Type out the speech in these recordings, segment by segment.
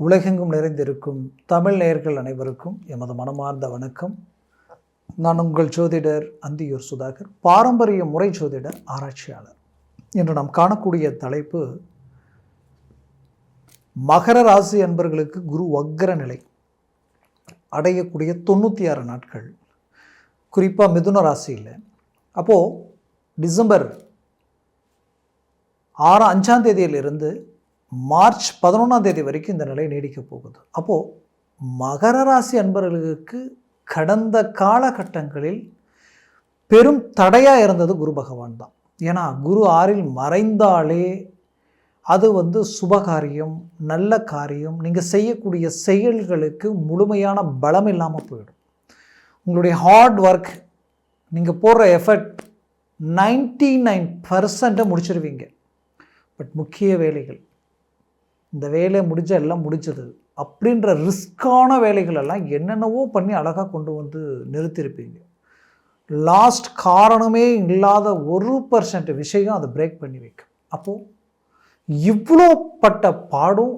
உலகெங்கும் நிறைந்திருக்கும் தமிழ் நேயர்கள் அனைவருக்கும் எமது மனமார்ந்த வணக்கம். நான் உங்கள் ஜோதிடர் அந்தியூர் சுதாகர், பாரம்பரிய முறை ஜோதிடர் ஆராய்ச்சியாளர். இன்று நாம் காணக்கூடிய தலைப்பு, மகர ராசி அன்பர்களுக்கு குரு வக்ர நிலை அடையக்கூடிய 96 நாட்கள், குறிப்பாக மிதுன ராசியில். அப்போது டிசம்பர் 5ஆம் தேதியிலிருந்து மார்ச் 11ஆம் தேதி வரைக்கும் இந்த நிலை நீடிக்க போகுது. அப்போது மகர ராசி அன்பர்களுக்கு கடந்த காலகட்டங்களில் பெரும் தடையாக இருந்தது குரு பகவான் தான். ஏன்னா குரு 6இல் மறைந்தாலே அது சுபகாரியம், நல்ல காரியம், நீங்கள் செய்யக்கூடிய செயல்களுக்கு முழுமையான பலம் இல்லாமல் போயிடும். உங்களுடைய ஹார்ட் ஒர்க், நீங்கள் போடுற எஃபர்ட் 99% முடிச்சிருவீங்க. பட் முக்கிய வேலைகள், இந்த வேலை எல்லாம் முடிஞ்சது அப்படின்ற ரிஸ்கான வேலைகள் எல்லாம் என்னென்னவோ பண்ணி அழகாக கொண்டு வந்து நிறுத்தியிருப்பீங்க. லாஸ்ட் காரணமே இல்லாத 1% விஷயம் அதை பிரேக் பண்ணி வைக்கும். அப்போது இவ்வளோ பட்ட பாடும்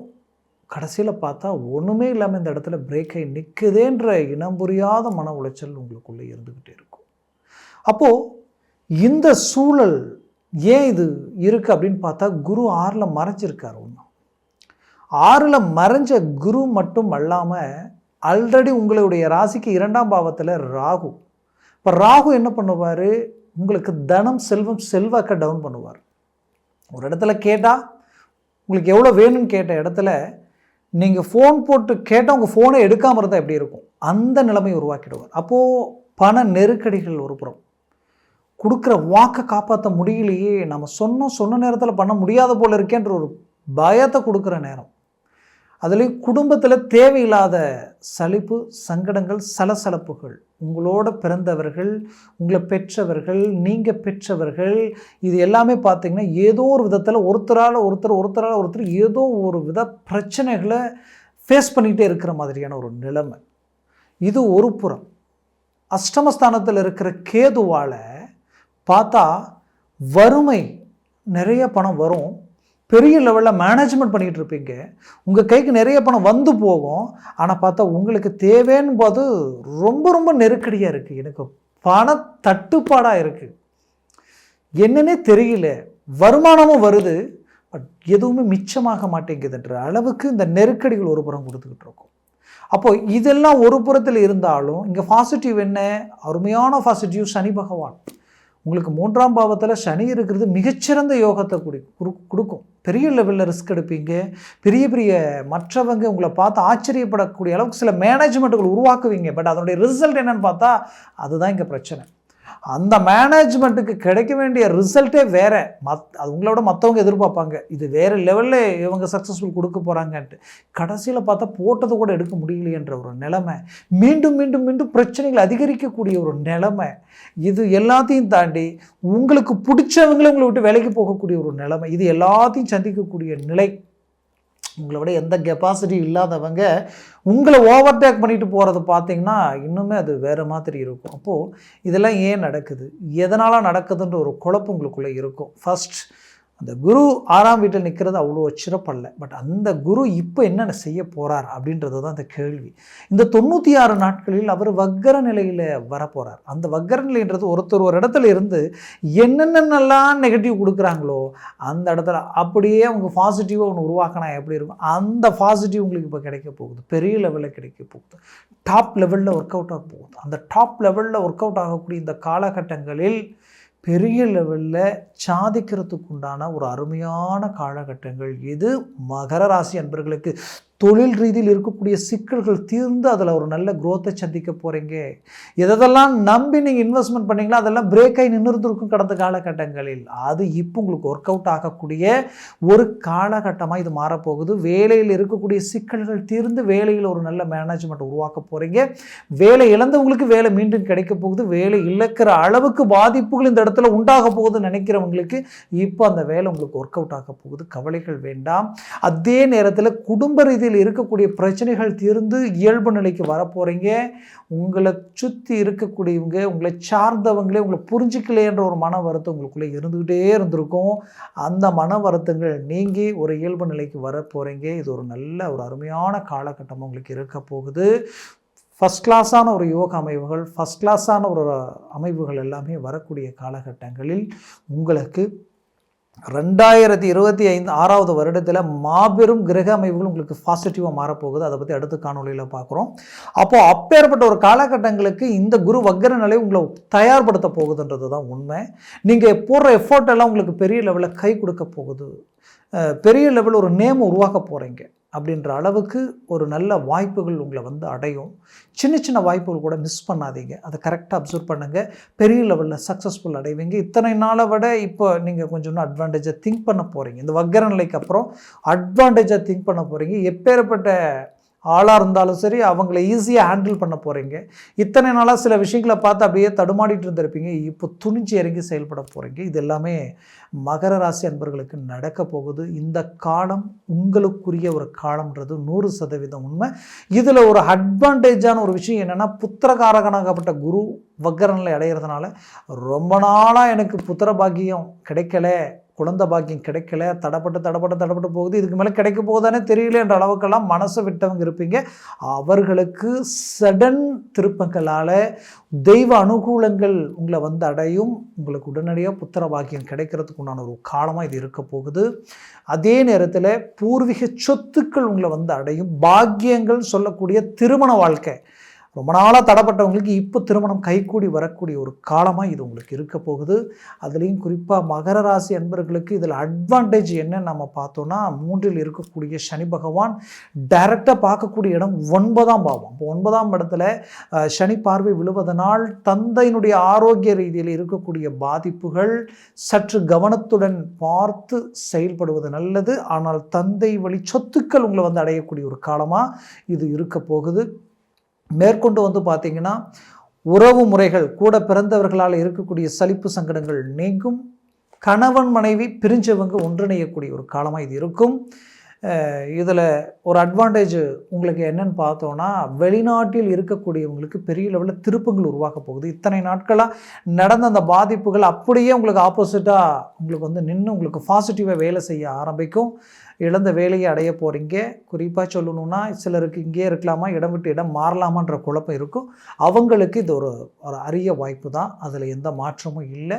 கடைசியில் பார்த்தா ஒன்றுமே இல்லாமல் இந்த இடத்துல பிரேக் ஆகி நிற்குதேன்ற இனம் புரியாத மன உளைச்சல் உங்களுக்குள்ளே இருந்துக்கிட்டே இருக்கும். அப்போது இந்த சூழல் ஏன் இது இருக்குது அப்படின்னு பார்த்தா, குரு 6ல் மறைஞ்சிருக்கார். 6ல் மறைஞ்ச குரு மட்டும் அல்லாமல் ஆல்ரெடி உங்களுடைய ராசிக்கு 2ஆம் பாவத்தில் ராகு. இப்போ ராகு என்ன பண்ணுவார், உங்களுக்கு தனம், செல்வம், செல்வாக்க டவுன் பண்ணுவார். ஒரு இடத்துல கேட்டால் உங்களுக்கு எவ்வளோ வேணும்னு கேட்ட இடத்துல நீங்கள் ஃபோன் போட்டு கேட்டால் உங்கள் ஃபோனை எடுக்காமல் இருந்தால் எப்படி இருக்கும், அந்த நிலைமையை உருவாக்கிடுவார். அப்போது பண நெருக்கடிகள் ஒரு புறம், கொடுக்குற வாக்கை காப்பாற்ற முடியலையே, நம்ம சொன்ன நேரத்தில் பண்ண முடியாத போல் இருக்கேன்ற ஒரு பயத்தை கொடுக்குற நேரம். அதுலேயும் குடும்பத்தில் தேவையில்லாத சலிப்பு, சங்கடங்கள், சலசலப்புகள், உங்களோட பிறந்தவர்கள், உங்களை பெற்றவர்கள், நீங்கள் பெற்றவர்கள், இது எல்லாமே பார்த்திங்கன்னா ஏதோ ஒரு விதத்தில் ஒருத்தரால் ஒருத்தர் ஏதோ ஒரு வித பிரச்சனைகளை ஃபேஸ் பண்ணிகிட்டே இருக்கிற மாதிரியான ஒரு நிலைமை. இது ஒரு புறம். அஷ்டமஸ்தானத்தில் இருக்கிற கேதுவால் பார்த்தா வறுமை, நிறைய பணம் வரும், பெரிய லெவலில் மேனேஜ்மெண்ட் பண்ணிகிட்டு இருப்பீங்க, உங்கள் கைக்கு நிறைய பணம் வந்து போகும். ஆனால் பார்த்தா உங்களுக்கு தேவைன்னு போது ரொம்ப நெருக்கடியாக இருக்குது, எனக்கு பண தட்டுப்பாடாக இருக்குது, என்னன்னே தெரியல, வருமானமும் வருது பட் எதுவுமே மிச்சமாக மாட்டேங்குதுன்ற அளவுக்கு இந்த நெருக்கடிகள் ஒரு புறம் கொடுத்துக்கிட்டு இருக்கும். அப்போது இதெல்லாம் ஒரு புறத்தில் இருந்தாலும் இங்கே பாசிட்டிவ் என்ன, அருமையான பாசிட்டிவ் சனி பகவான். உங்களுக்கு 3ஆம் பாவத்தில் சனி இருக்கிறது மிகச்சிறந்த யோகத்தை கொடுக்கும். பெரிய லெவலில் ரிஸ்க் எடுப்பீங்க, பெரிய மற்றவங்க உங்களை பார்த்து ஆச்சரியப்படக்கூடிய அளவுக்கு சில மேனேஜ்மெண்ட்டுகள் உருவாக்குவீங்க. பட் அதனுடைய ரிசல்ட் என்னன்னு பார்த்தா அதுதான் இங்கே பிரச்சனை. அந்த மேனேஜ்மெண்ட்டுக்கு கிடைக்க வேண்டிய ரிசல்ட்டே வேறு, அது உங்களோட மற்றவங்க எதிர்பார்ப்பாங்க, இது வேறு லெவலில் இவங்க சக்ஸஸ்ஃபுல் கொடுக்க போகிறாங்கன்ட்டு. கடைசியில் பார்த்தா போட்டது கூட எடுக்க முடியலையன்ற ஒரு நிலைமை, மீண்டும் பிரச்சனைகள் அதிகரிக்கக்கூடிய ஒரு நிலைமை. இது எல்லாத்தையும் தாண்டி உங்களுக்கு பிடிச்சவங்களே உங்களை விட்டு வேலைக்கு போகக்கூடிய ஒரு நிலைமை, இது எல்லாத்தையும் சந்திக்கக்கூடிய நிலை. உங்களை விட எந்த கெப்பாசிட்டி இல்லாதவங்க உங்களை ஓவர்டேக் பண்ணிட்டு போகிறது பார்த்திங்கன்னா இன்னுமே அது வேறு மாதிரி இருக்கும். அப்போது இதெல்லாம் ஏன் நடக்குது, எதனால் நடக்குதுன்ற ஒரு குழப்பம் உங்களுக்குள்ளே இருக்கும். ஃபஸ்ட், அந்த குரு 6ஆம் வீட்டில் நிற்கிறது அவ்வளோ சிறப்பல்ல. பட் அந்த குரு இப்போ என்னென்ன செய்ய போகிறார் அப்படின்றது தான் அந்த கேள்வி. இந்த 96 நாட்களில் அவர் வக்கர நிலையில் வரப்போகிறார். அந்த வக்கர நிலைன்றது ஒருத்தர் ஒரு இடத்துல இருந்து என்னென்னலாம் நெகட்டிவ் கொடுக்குறாங்களோ அந்த இடத்துல அப்படியே அவங்க பாசிட்டிவாக ஒன்று உருவாக்கினா எப்படி இருக்கும், அந்த பாசிட்டிவ் உங்களுக்கு இப்போ கிடைக்க போகுது, பெரிய லெவலில் கிடைக்க போகுது, டாப் லெவலில் ஒர்க் அவுட் ஆக போகுது. அந்த டாப் லெவலில் ஒர்க் அவுட் ஆகக்கூடிய இந்த காலகட்டங்களில் பெரிய லெவலில் சாதிக்கிறதுக்கு உண்டான ஒரு அருமையான காலகட்டங்கள் இது. மகர ராசி அன்பர்களுக்கு தொழில் ரீதியில் இருக்கக்கூடிய சிக்கல்கள் தீர்ந்து அதில் ஒரு நல்ல குரோத்தை சந்திக்க போகிறீங்க. எதெல்லாம் நம்பி நீங்கள் இன்வெஸ்ட்மெண்ட் பண்ணிங்களோ அதெல்லாம் பிரேக் ஆகி நின்றுருக்கும் கடந்த காலகட்டங்களில். அது இப்போ உங்களுக்கு ஒர்க் அவுட் ஆகக்கூடிய ஒரு காலகட்டமாக இது மாறப்போகுது. வேலையில் இருக்கக்கூடிய சிக்கல்கள் தீர்ந்து வேலையில் ஒரு நல்ல மேனேஜ்மெண்ட் உருவாக்க போகிறீங்க. வேலை இழந்தவங்களுக்கு வேலை மீண்டும் கிடைக்க போகுது. வேலை இழக்கிற அளவுக்கு பாதிப்புகள் இந்த இடத்துல உண்டாக போகுதுன்னு நினைக்கிறவங்களுக்கு இப்போ அந்த வேலை உங்களுக்கு ஒர்க் அவுட் ஆக போகுது. கவலைகள் வேண்டாம். அதே நேரத்தில் குடும்ப ரீதியில் ரீதியில் இருக்கக்கூடிய பிரச்சனைகள் தீர்ந்து இயல்பு நிலைக்கு வரப்போகிறீங்க. உங்களை சுற்றி இருக்கக்கூடியவங்க, உங்களை சார்ந்தவங்களே உங்களை புரிஞ்சிக்கலைன்ற ஒரு மன வருத்தம் உங்களுக்குள்ளே இருந்துக்கிட்டே இருந்திருக்கும். அந்த மன வருத்தங்கள் நீங்கி ஒரு இயல்பு நிலைக்கு வரப்போகிறீங்க. இது ஒரு நல்ல ஒரு அருமையான காலகட்டம் உங்களுக்கு இருக்க போகுது. ஃபஸ்ட் கிளாஸான ஒரு யோக அமைவுகள், ஃபஸ்ட் கிளாஸான ஒரு அமைவுகள் எல்லாமே வரக்கூடிய காலகட்டங்களில் உங்களுக்கு 2025 6வது வருடத்தில் மாபெரும் கிரக அமைவுகள் உங்களுக்கு பாசிட்டிவாக மாறப்போகுது. அதை பற்றி அடுத்த காணொலியில் பார்க்குறோம். அப்போது அப்பேற்பட்ட ஒரு காலகட்டங்களுக்கு இந்த குரு வக்ர நிலை உங்களை தயார்படுத்த போகுதுன்றது தான் உண்மை. நீங்கள் போடுற எஃபோர்ட் எல்லாம் உங்களுக்கு பெரிய லெவலில் கை கொடுக்க போகுது. பெரிய லெவலில் ஒரு நேம் உருவாக்க போகிறீங்க அப்படின்ற அளவுக்கு ஒரு நல்ல வாய்ப்புகள் உங்களை வந்து அடையும். சின்ன சின்ன வாய்ப்புகள் கூட மிஸ் பண்ணாதீங்க. அதை கரெக்டாக அப்சர்வ் பண்ணுங்கள். பெரிய லெவலில் சக்ஸஸ்ஃபுல் அடைவீங்க. இத்தனை நாளை விட இப்போ நீங்கள் கொஞ்சம் இன்னும் அட்வான்டேஜாக திங்க் பண்ண போகிறீங்க. இந்த வக்ர நிலைக்கு அப்புறம் அட்வான்டேஜாக திங்க் பண்ண போகிறீங்க. எப்பேற்பட்ட ஆளாக இருந்தாலும் சரி அவங்கள ஈஸியாக ஹேண்டில் பண்ண போகிறீங்க. இத்தனை நாளாக சில விஷயங்களை பார்த்து அப்படியே தடுமாடிட்டு இருந்திருப்பீங்க. இப்போ துணிஞ்சு இறங்கி செயல்பட போகிறீங்க. இது எல்லாமே மகர ராசி அன்பர்களுக்கு நடக்க போகுது. இந்த காலம் உங்களுக்குரிய ஒரு காலம்ன்றது 100% உண்மை. இதில் ஒரு அட்வான்டேஜான ஒரு விஷயம் என்னென்னா, புத்திரகாரகனாகப்பட்ட குரு வக்ர நிலை அடைகிறதுனால ரொம்ப நாளாக எனக்கு புத்திர பாக்கியம் கிடைக்கல, குழந்தை பாக்கியம் கிடைக்கல, தடப்பட்டு போகுது, இதுக்கு மேலே கிடைக்க போகுதானே தெரியல என்ற அளவுக்கெல்லாம் மனசை விட்டவங்க இருப்பீங்க. அவர்களுக்கு சடன் திருப்பங்களால் தெய்வ அனுகூலங்கள் உங்களை வந்து அடையும். உங்களுக்கு உடனடியாக புத்திர பாக்கியம் கிடைக்கிறதுக்கு உண்டான ஒரு காலமாக இது இருக்க போகுது. அதே நேரத்தில் பூர்வீக சொத்துக்கள் உங்களை வந்து அடையும். பாக்கியங்கள் சொல்லக்கூடிய திருமண வாழ்க்கை ரொம்ப நாளாக தடப்பட்டவங்களுக்கு இப்போ திருமணம் கைகூடி வரக்கூடிய ஒரு காலமாக இது உங்களுக்கு இருக்க போகுது. அதுலேயும் குறிப்பாக மகர ராசி அன்பர்களுக்கு இதில் அட்வான்டேஜ் என்னன்னு நம்ம பார்த்தோன்னா, 3ல் இருக்கக்கூடிய சனி பகவான் டைரெக்டாக பார்க்கக்கூடிய இடம் 9ஆம் பாவம். இப்போ 9ஆம் இடத்துல சனி பார்வை விழுவதனால் தந்தையினுடைய ஆரோக்கிய ரீதியில் இருக்கக்கூடிய பாதிப்புகள் சற்று கவனத்துடன் பார்த்து செயல்படுவது நல்லது. ஆனால் தந்தை வழி சொத்துக்கள் உங்களை வந்து அடையக்கூடிய ஒரு காலமாக இது இருக்க போகுது. மேற்கொண்டு வந்து பார்த்திங்கன்னா, உறவு முறைகள் கூட பிறந்தவர்களால் இருக்கக்கூடிய சலிப்பு சங்கடங்கள் நீங்கும். கணவன் மனைவி பிரிஞ்சவங்க ஒன்றிணையக்கூடிய ஒரு காலமாக இது இருக்கும். இதில் ஒரு அட்வான்டேஜ் உங்களுக்கு என்னன்னு பார்த்தோன்னா, வெளிநாட்டில் இருக்கக்கூடியவங்களுக்கு பெரிய லெவலில் திருப்பங்கள் உருவாக்க போகுது. இத்தனை நாட்களாக நடந்த அந்த பாதிப்புகள் அப்படியே உங்களுக்கு ஆப்போசிட்டாக உங்களுக்கு வந்து நின்று உங்களுக்கு பாசிட்டிவாக வேலை செய்ய ஆரம்பிக்கும். இழந்த வேலையை அடைய போகிறீங்க. குறிப்பாக சொல்லணுன்னா, சிலருக்கு இங்கே இருக்கலாமா, இடம் விட்டு இடம் மாறலாமான்ற குழப்பம் இருக்கும். அவங்களுக்கு இது ஒரு அரிய வாய்ப்பு தான். அதில் எந்த மாற்றமும் இல்லை.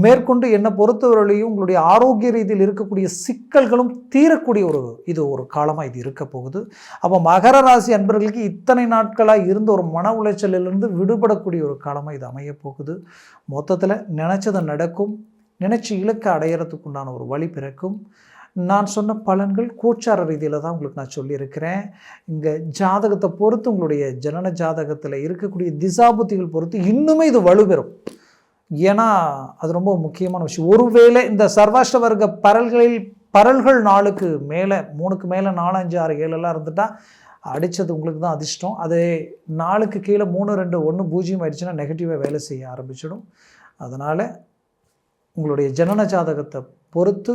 மேற்கொண்டு என்னை பொறுத்தவரையிலையும் உங்களுடைய ஆரோக்கிய ரீதியில் இருக்கக்கூடிய சிக்கல்களும் தீரக்கூடிய இது ஒரு காலமாக இது இருக்க போகுது. அப்போ மகர ராசி அன்பர்களுக்கு இத்தனை நாட்களாக இருந்த ஒரு மன உளைச்சலிலிருந்து விடுபடக்கூடிய ஒரு காலமாக இது அமைய போகுது. மொத்தத்தில் நினச்சது நடக்கும். நினச்சி இலக்கை அடையிறதுக்குண்டான ஒரு வழி பிறக்கும். நான் சொன்ன பலன்கள் கோச்சார ரீதியில் தான் உங்களுக்கு நான் சொல்லியிருக்கிறேன். இங்கே ஜாதகத்தை பொறுத்து, உங்களுடைய ஜனன ஜாதகத்தில் இருக்கக்கூடிய திசாபுத்திகள் பொறுத்து இன்னுமே இது வலுப்பெறும். ஏன்னா அது ரொம்ப முக்கியமான விஷயம். ஒருவேளை இந்த சர்வாஷ்ட வர்க்க பரல்கள் 4க்கு மேலே, 3க்கு மேலே 4, 5, 6, 7 இருந்துட்டால் அடித்தது உங்களுக்கு தான் அதிர்ஷ்டம். அது 4க்கு கீழே 3, 2, 1, 0 ஆயிடுச்சுன்னா நெகட்டிவாக வேலை செய்ய ஆரம்பிச்சிடும். அதனால் உங்களுடைய ஜனன ஜாதகத்தை பொறுத்து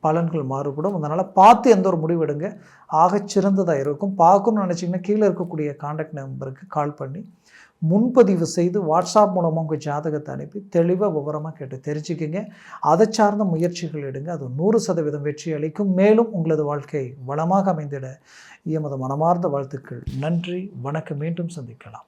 பலன்கள் மாறுபடும். அதனால் பார்த்து எந்த ஒரு முடிவு எடுங்க, ஆகச்சிறந்ததாக இருக்கும். பார்க்கணும்னு நினச்சிங்கன்னா கீழே இருக்கக்கூடிய கான்டாக்ட் நம்பருக்கு கால் பண்ணி முன்பதிவு செய்து வாட்ஸ்அப் மூலமாக உங்கள் ஜாதகத்தை அனுப்பி தெளிவாக விவரமாக கேட்டு தெரிஞ்சுக்கிங்க. அதை சார்ந்த முயற்சிகள் எடுங்க. அது 100% வெற்றி அளிக்கும். மேலும் உங்களது வாழ்க்கை வளமாக அமைந்திட எமது மனமார்ந்த வாழ்த்துக்கள். நன்றி, வணக்கம். மீண்டும் சந்திக்கலாம்.